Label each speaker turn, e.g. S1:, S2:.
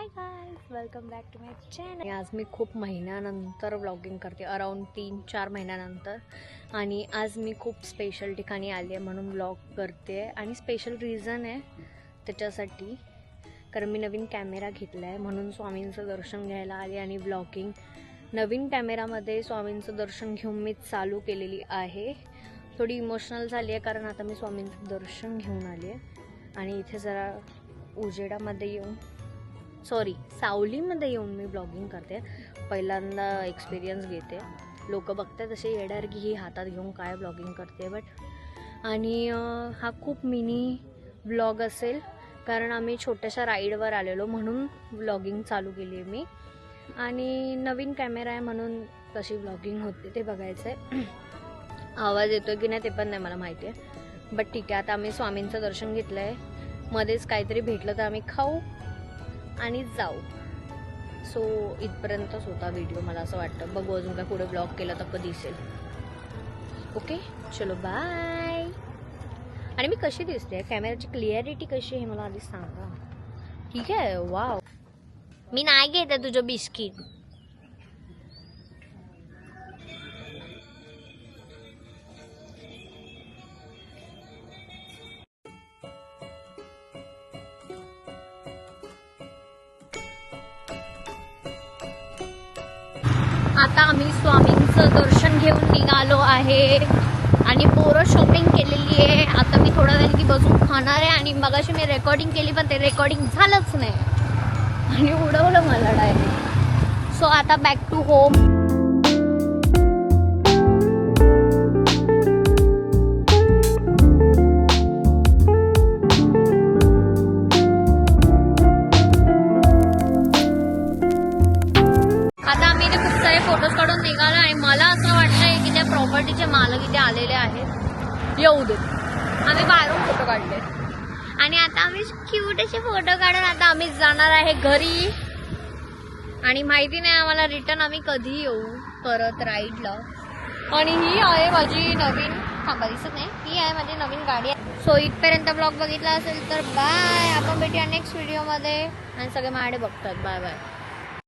S1: High guys, welcome back to my channel. आज मी खूप महिन्यानंतर व्लॉगिंग करते, अराउंड 3-4 महिन्यानंतर। आणि आज मी खूप स्पेशल ठिकाणी आली आहे म्हणून व्लॉग करते आणि स्पेशल रिझन आहे त्याच्यासाठी, कारण मी नवीन कॅमेरा घेतला आहे म्हणून स्वामींचं दर्शन घ्यायला आले आणि व्लॉगिंग नवीन कॅमेरामध्ये स्वामींचं दर्शन घेऊन मी चालू केलेली आहे। थोडी इमोशनल झाली आहे कारण आता मी स्वामींचं दर्शन घेऊन आली आहे आणि इथे जरा उजेडामध्ये येऊन सावलीमध्ये येऊन मी ब्लॉगिंग करते। पहिल्यांदा एक्सपिरियन्स घेते, लोक बघतात तसे येणार की ही हातात घेऊन काय ब्लॉगिंग करते, बट आणि हा खूप मिनी व्लॉग असेल कारण आम्ही छोट्याशा राईडवर आलेलो म्हणून व्लॉगिंग चालू केली आहे मी। आणि नवीन कॅमेरा आहे म्हणून कशी व्लॉगिंग होते ते बघायचं आहे। आवाज येतोय की नाही ते पण नाही मला माहिती आहे, बट ठीक आहे। आता आम्ही स्वामींचं दर्शन घेतलं आहे, मध्येच काहीतरी भेटलं तर आम्ही खाऊ आणि जाऊ। सो इथपर्यंतच होता व्हिडिओ मला असं वाटतं। बघू अजून काय पुढे ब्लॉग केला तर कधी दिसेल। ओके चलो बाय। आणि मी कशी दिसते, कॅमेराची क्लिअरिटी कशी आहे मला आधी सांगा, ठीक आहे? वाव, मी नाही घेते तुझं बिस्किट। आता आम्ही स्वामींचं दर्शन घेऊन निघालो आहे आणि पोरं शॉपिंग केलेली आहे। आता मी थोड्या वेळाने बसून खाणार आहे आणि मगाशी मी रेकॉर्डिंग केली पण ते रेकॉर्डिंग झालंच नाही आणि उडवलं मला डायरेक्ट। सो आता बॅक टू होम। फोटोज काढून निघाला आणि मला असं वाटतंय की त्या प्रॉपर्टीचे मालक इथे आलेले आहेत, येऊ देत। आम्ही बाहेरून फोटो काढले आणि आता आम्ही क्यूट असे फोटो काढून आता आम्ही जाणार आहे घरी। आणि माहिती नाही आम्हाला रिटर्न आम्ही कधी येऊ परत राईडला। आणि ही आहे माझी नवीन, थांबा दिसत नाही, ही आहे माझी नवीन गाडी। सो इथपर्यंत ब्लॉग बघितला असेल तर बाय, आपण भेटूया नेक्स्ट व्हिडिओमध्ये। आणि सगळे माझ्याकडे बघतात, बाय बाय।